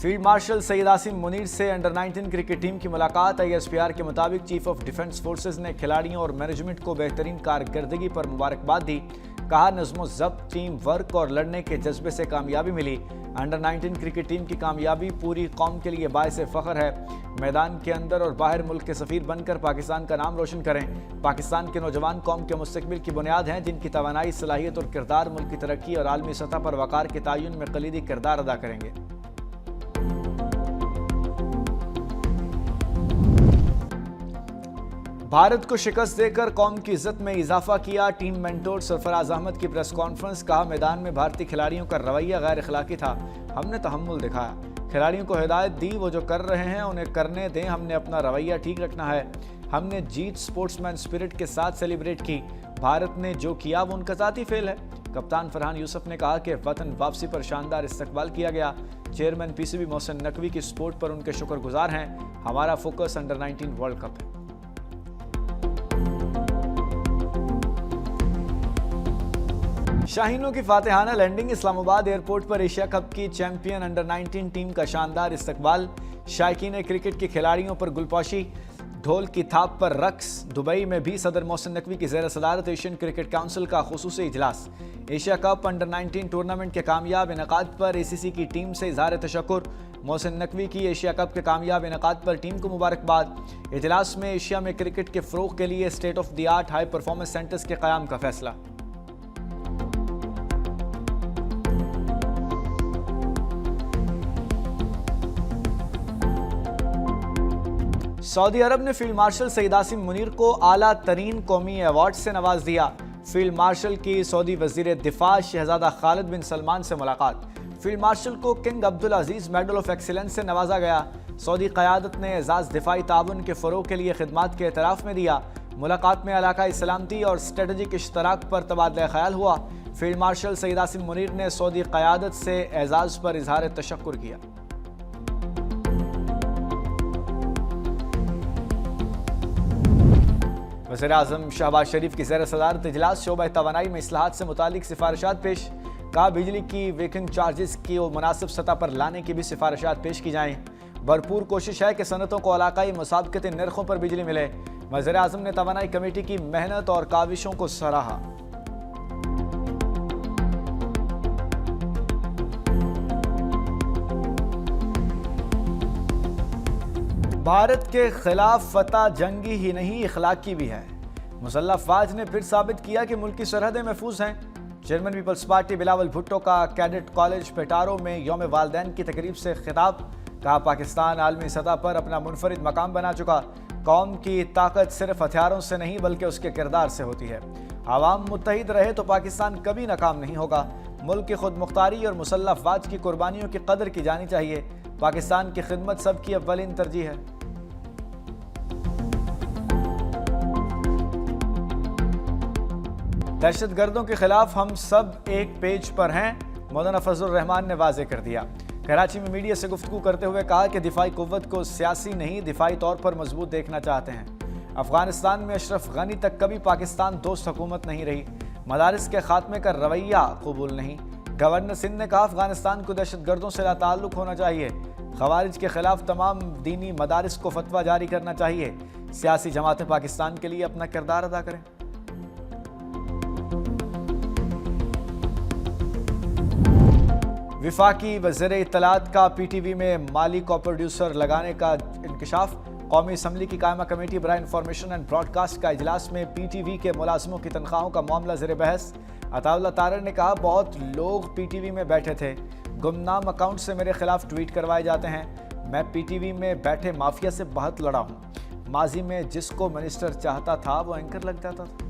Field marshal Saeed Asim Munir से under 19 cricket team की मुलाकात। ISPR के मुताबिक चीफ ऑफ डिफेंस फोर्सेज ने खिलाड़ियों और मैनेजमेंट को बेहतरीन कारकर्दगी पर मुबारकबाद दी। कहा, नज़्म ज़ब्त, टीम वर्क और लड़ने के जज्बे से कामयाबी मिली। अंडर 19 क्रिकेट टीम की कामयाबी पूरी कौम के लिए बायस फ़ख्र है। मैदान के अंदर और बाहर मुल्क के सफ़ीर बनकर पाकिस्तान का नाम रोशन करें। पाकिस्तान के नौजवान कौम के मुस्तकबिल की बुनियाद हैं, जिनकी तवानाई, सलाहियत और किरदार मुल्क की तरक्की और आलमी सतह पर वक़ार के तयन में कलीदी किरदार अदा करेंगे। भारत को शिकस्त देकर कौम की इज्जत में इजाफा किया। टीम मेंटोर सरफराज अहमद की प्रेस कॉन्फ्रेंस। कहा, मैदान में भारतीय खिलाड़ियों का रवैया गैर अखलाकी था, हमने तहम्मुल दिखाया। खिलाड़ियों को हिदायत दी, वो जो कर रहे हैं उन्हें करने दें, हमने अपना रवैया ठीक रखना है। हमने जीत स्पोर्ट्समैन स्पिरिट के साथ सेलिब्रेट की। भारत ने जो किया वो उनका ज़ाती फेल है। कप्तान फरहान यूसुफ ने कहा कि वतन वापसी पर शानदार इस्तकबाल किया गया। चेयरमैन PCB मोहसिन नकवी की सपोर्ट पर उनके शुक्रगुजार हैं। हमारा फोकस अंडर 19 वर्ल्ड कप है। शाहीनों की फातिहाना लैंडिंग। इस्लामाबाद एयरपोर्ट पर एशिया कप की चैंपियन अंडर 19 टीम का शानदार इस्तकबाल। शायकीन क्रिकेट के खिलाड़ियों पर गुलपोशी, ढोल की थाप पर रक्स। दुबई में भी सदर मोहसिन नकवी की ज़ेर सदारत एशियन क्रिकेट काउंसिल का खुसूसी इजलास। एशिया कप अंडर 19 टूर्नामेंट के कामयाब इनेकाद पर ACC की टीम से इज़हार तशक्कुर। मोहसिन नकवी की एशिया कप के कामयाब इनेकाद पर टीम को मुबारकबाद। इजलास में एशिया में क्रिकेट के फ़रोग़ के लिए state of the art high performance centres के क़याम का फैसला। सऊदी अरब ने फील्ड मार्शल सईद आसिम मुनीर को आला तरीन कौमी अवार्ड से नवाज दिया। फील्ड मार्शल की सऊदी वज़ीर दिफा शहजादा खालिद बिन सलमान से मुलाकात। फील्ड मार्शल को king Abdul Aziz medal of excellence से नवाजा गया। सऊदी क़यादत ने एजाज़ दिफाई ताउन के फ़रोग़ के लिए खिदमात के एतराफ़ में दिया। मुलाकात में इलाकाई सलामती और स्ट्रेटजिक इश्तराक पर तबादला ख्याल हुआ। फील्ड मार्शल सईद आसिम मुनीर ने सऊदी क़यादत से एजाज़ पर इज़हार तशक्कुर किया। वज़ीर-ए-आज़म शहबाज शरीफ की ज़ेर सदारत इजलास। शोबा तवानाई में इस्लाहात से मुतालिक सिफारिशात पेश। कहा, बिजली की वेकिंग चार्जेस की मुनासिब सतह पर लाने की भी सिफारिशात पेश की जाएँ। भरपूर कोशिश है कि सनतों को इलाकाई मुसाबकती नरखों पर बिजली मिले। वज़ीर-ए-आज़म ने तवानाई कमेटी की मेहनत और काविशों को सराहा। भारत के खिलाफ फतह जंगी ही नहीं, इखलाकी भी है। मुसल्लह अफवाज ने फिर साबित किया कि मुल्क की सरहदें महफूज हैं। Chairman People's Party Bilawal Bhutto का कैडेट कॉलेज पेटारो में यौम वालदैन की तकरीब से खिताब। कहा, पाकिस्तान आलमी सतह पर अपना मुनफरिद मकाम बना चुका। कौम की ताकत सिर्फ हथियारों से नहीं बल्कि उसके किरदार से होती है। आवाम मुत्तहिद रहे तो पाकिस्तान कभी नाकाम नहीं होगा। मुल्क की खुद मुख्तारी और मुसल्लह अफवाज की कुर्बानियों की कदर की जानी चाहिए। पाकिस्तान की खिदमत सबकी अव्वलीन तरजीह है। दहशतगर्दों के खिलाफ हम सब एक पेज पर हैं, मौलाना फजल रहमान ने वाजे कर दिया। कराची में मीडिया से गुफ्तगू करते हुए कहा कि दिफाई कुव्वत को सियासी नहीं दिफाई तौर पर मजबूत देखना चाहते हैं। अफगानिस्तान में अशरफ गनी तक कभी पाकिस्तान दोस्त हुकूमत नहीं रही। मदारिस के खात्मे का रवैया कबूल नहीं। गवर्नर सिंध ने कहा, अफगानिस्तान को दहशतगर्दों से लाताल्लुक होना चाहिए। खवारिज के खिलाफ तमाम दीनी मदारिस को फतवा जारी करना चाहिए। सियासी जमातें पाकिस्तान के लिए अपना किरदार अदा करें। विफाकी वज़ीर इत्तलात का PTV में माली को प्रोड्यूसर लगाने का इंकशाफ। कौमी असम्बली की कायमा कमेटी बराए इंफॉर्मेशन एंड ब्रॉडकास्ट का इजलास में PTV के मुलाजमों की तनख्वाहों का मामला ज़ेर बहस। अताउल्लाह तारर ने कहा, बहुत लोग PTV में बैठे थे, गुमनाम अकाउंट से मेरे खिलाफ ट्वीट करवाए जाते हैं। मैं PTV में बैठे माफिया से बहुत लड़ा हूँ। माजी में जिसको मिनिस्टर चाहता था वो एंकर लग जाता था।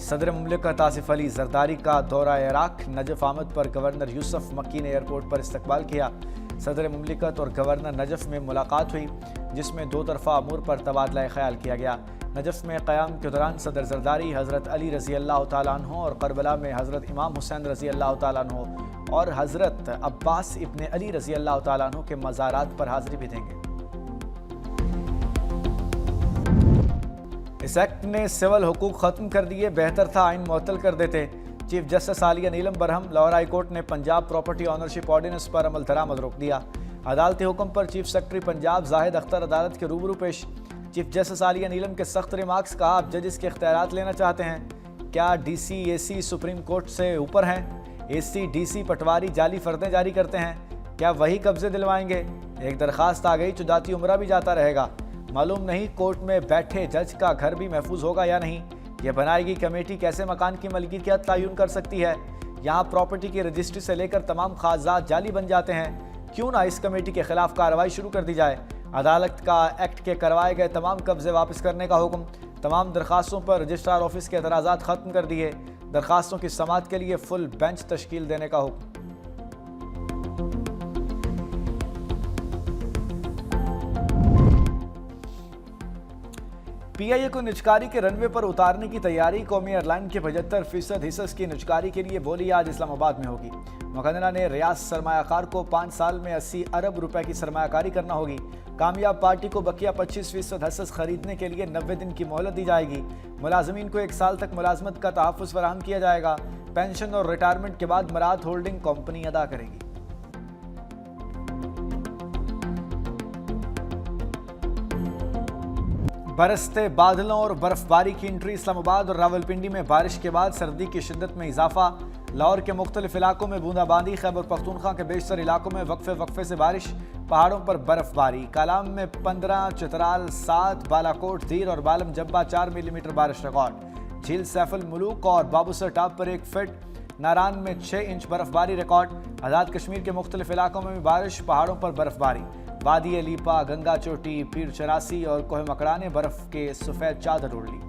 सदर मुमलिकत आसिफ अली जरदारी का दौरा इराक। नजफ आमद पर गवर्नर यूसुफ मक्की ने एयरपोर्ट पर इस्तकबाल किया। सदर मुमलिकत और गवर्नर नजफ में मुलाकात हुई, जिसमें दो तरफा अमूर पर तबादला ख्याल किया गया। नजफ में क़याम के दौरान सदर जरदारी हज़रत अली रज़ी अल्लाह तआला अन्हु और करबला में हज़रत इमाम हुसैन रज़ी अल्लाह तआला अन्हु और हज़रत अब्बास इब्न अली रज़ी अल्लाह तआला अन्हु के मज़ारात पर हाज़िरी भी देंगे। इस एक्ट ने सिविल हुकूक खत्म कर दिए, बेहतर था आइन मुअत्तल कर देते। चीफ जस्टिस आलिया नीलम बरहम, लाहौर हाई कोर्ट ने पंजाब प्रॉपर्टी ऑनरशिप ऑर्डिनेंस पर अमल दरामद रोक दिया। अदालती हुक्म पर चीफ सेक्रेटरी पंजाब जाहिद अख्तर अदालत के रूबरू पेश। चीफ जस्टिस आलिया नीलम के सख्त रिमार्क्स, कहा आप जजेस के इख्तियारात लेना चाहते हैं, क्या डीसी एसी सुप्रीम कोर्ट से ऊपर हैं? एसी डीसी पटवारी जाली फर्दें जारी करते हैं, क्या वही कब्जे दिलवाएंगे? एक दरखास्त आ गई तो जाती उम्रा भी जाता रहेगा। मालूम नहीं कोर्ट में बैठे जज का घर भी महफूज होगा या नहीं। यह बनाएगी कमेटी कैसे मकान की मलकियत तयन कर सकती है। यहाँ प्रॉपर्टी की रजिस्ट्री से लेकर तमाम कागजात जाली बन जाते हैं। क्यों ना इस कमेटी के खिलाफ कार्रवाई शुरू कर दी जाए। अदालत का एक्ट के करवाए गए तमाम कब्जे वापस करने का हुक्म। तमाम दरखास्तों पर रजिस्ट्रार ऑफिस के एतराज़ात खत्म कर दिए। दरखास्तों की समाअत के लिए फुल बेंच तश्कील देने का हुक्म। पीआईए को निजकारी के रनवे पर उतारने की तैयारी। कौमी एयरलाइन के 75% हिस्स की निजकारी के लिए बोली आज इस्लामाबाद में होगी। मुकदरा ने रियाज सरमायाकार को 5 साल में 80 अरब रुपए की सरमायाकारी करना होगी। कामयाब पार्टी को बकिया 25% हिस्स खरीदने के लिए 90 दिन की मोहलत दी जाएगी। मुलाजमीन को 1 साल तक मुलाजमत का तहफ़्फ़ुज़ फराहम किया जाएगा। पेंशन और रिटायरमेंट के बाद मराद होल्डिंग कंपनी अदा करेगी। बरसते बादलों और बर्फबारी की एंट्री। इस्लामाबाद और रावलपिंडी में बारिश के बाद सर्दी की शिद्दत में इजाफा। लाहौर के मुख्तलिफ इलाकों में बूंदाबांदी। खैबर पख्तूनख्वा के बेशतर इलाकों में वक्फे से बारिश। पहाड़ों पर बर्फबारी। कालाम में 15, चित्राल 7, बालाकोट, दीर और बालम जब्बा 4 मिलीमीटर बारिश रिकॉर्ड। झील सैफुल मुलूक और बाबूसर टाप पर 1 फिट। नारान में 6 इंच बर्फबारी रिकॉर्ड। आज़ाद कश्मीर के मुख्तलिफ इलाकों में भी बारिश। पहाड़ों पर बर्फबारी। वादी लीपा, गंगा चोटी, पीर चरासी और कोह मकड़ा ने बर्फ के सफेद चादर ओढ़ ली।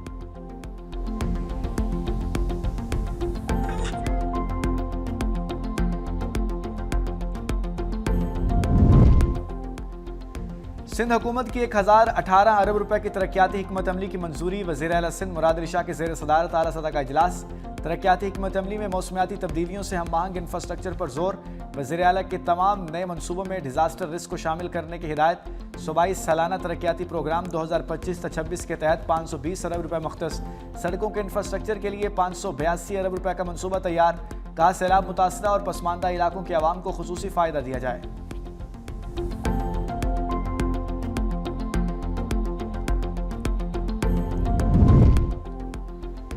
सिंध हुकूमत की 1018 अरब रुपए की तरक्याती हिकमत अमली की मंजूरी। वज़ीर आला सिंध मुराद अली शाह के ज़ेर सदारत आला सतह का इजलास। तरक्याती हिकमत अमली में मौसमियाती तब्दीलियों से हम आहंग इंफ्रास्ट्रक्चर पर जोर। वज़ीर आला के तमाम नए मनसूबों में डिजास्टर रिस्क को शामिल करने की हिदायत। सूबाई सालाना तरक्याती प्रोग्राम 2025-26 के तहत 520 अरब रुपए मुख्तस। सड़कों के इंफ्रास्ट्रक्चर के लिए 582 अरब रुपए का मनसूबा तैयार। कहा सैलाब मुतासरा और पसमानदा इलाकों के अवाम को खुसूसी फ़ायदा दिया जाए।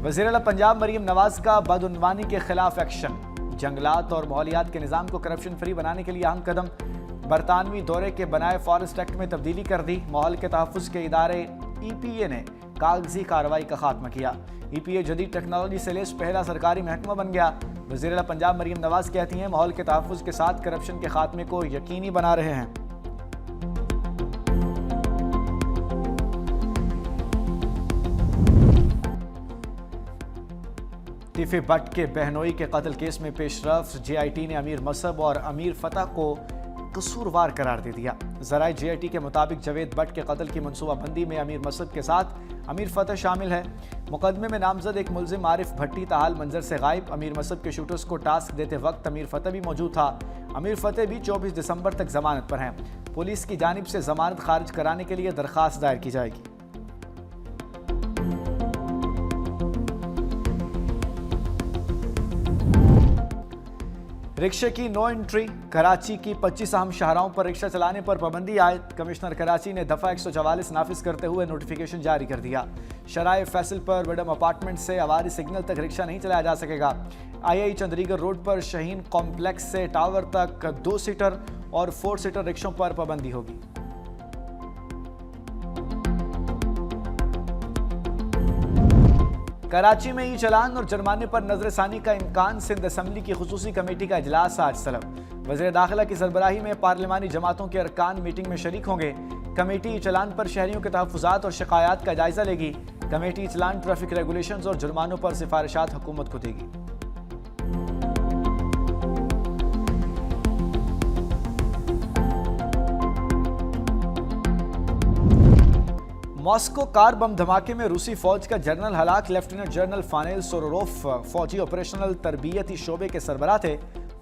वज़ीर आला पंजाब मरीम नवाज का बदउनवानी के खिलाफ एक्शन। जंगलात और माहौलियात के निज़ाम को करप्शन फ्री बनाने के लिए अहम कदम। बरतानवी दौरे के बनाए फॉरेस्ट एक्ट में तब्दीली कर दी। माहौल के तहफ़्फ़ुज़ के इदारे EPA ने कागजी कार्रवाई का खात्मा किया। EPA जदीद टेक्नोलॉजी से लेस पहला सरकारी महकमा बन गया। वज़ीर आला पंजाब मरीम नवाज कहती हैं माहौल के तहफ़्फ़ुज़ के साथ करप्शन के खात्मे को यकीनी बना रहे हैं। टिफे भट्ट के बहनोई के कत्ल केस में पेशरफ्त। JIT ने अमीर मसहब और अमीर फतह को कसूरवार करार दे दिया। ज़राए JIT के मुताबिक जवेद भट्ट के कत्ल की मनसूबाबंदी में अमीर मसहब के साथ अमीर फतह शामिल है। मुकदमे में नामजद एक मुलजिम आरिफ भट्टी ताहाल मंजर से गायब। अमीर मसहब के शूटर्स को टास्क देते वक्त अमीर फतह भी मौजूद था। अमीर फतह भी 24 दिसंबर तक जमानत पर हैं। पुलिस की जानिब से जमानत खारिज कराने के लिए दरख्वास्त दायर की जाएगी। रिक्शे की नो एंट्री। कराची की 25 अहम शाहराहों पर रिक्शा चलाने पर पाबंदी आयद। कमिश्नर कराची ने दफ़ा 144 नाफिज करते हुए नोटिफिकेशन जारी कर दिया। शराय फैसल पर विडम अपार्टमेंट से अवारी सिग्नल तक रिक्शा नहीं चलाया जा सकेगा। II चंद्रीगढ़ रोड पर शहीन कॉम्प्लेक्स से टावर तक 2 सीटर और 4 सीटर रिक्शों पर पाबंदी होगी। कराची में ई-चलान और जुर्माने पर नजरसानी का इम्कान। सिंध असम्बली की खुसूसी कमेटी का इजलास आज तलब। वज़ीर दाखिला की सरबराही में पार्लिमानी जमातों के अरकान मीटिंग में शरीक होंगे। कमेटी ई-चलान पर शहरियों के तहफ़्फ़ुज़ात और शिकायत का जायजा लेगी। कमेटी ई-चलान ट्रैफिक रेगुलेशंस और जुर्मानों पर सिफारिशात हुकूमत को देगी। मॉस्को कार बम धमाके में रूसी फौज का जनरल हलाक। लेफ्टिनेंट जनरल फानेल सोरोरोफ फौजी ऑपरेशनल तरबियती शोबे के सरबराह थे।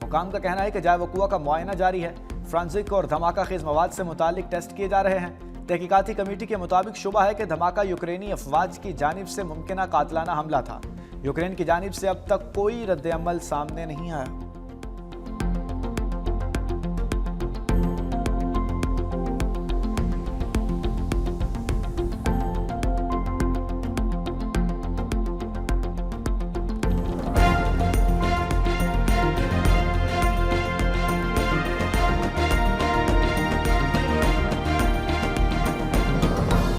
हुकाम का कहना है कि जाए वकुआ का मुआयना जारी है। फ्रांसिक और धमाका खेज मवाद से मुतालिक टेस्ट किए जा रहे हैं। तहकीकाती कमेटी के मुताबिक शुबा है कि धमाका यूक्रेनी अफवाज की जानिब से मुमकिन कातलाना हमला था। यूक्रेन की जानिब से अब तक कोई रद्द-ए-अमल सामने नहीं आया।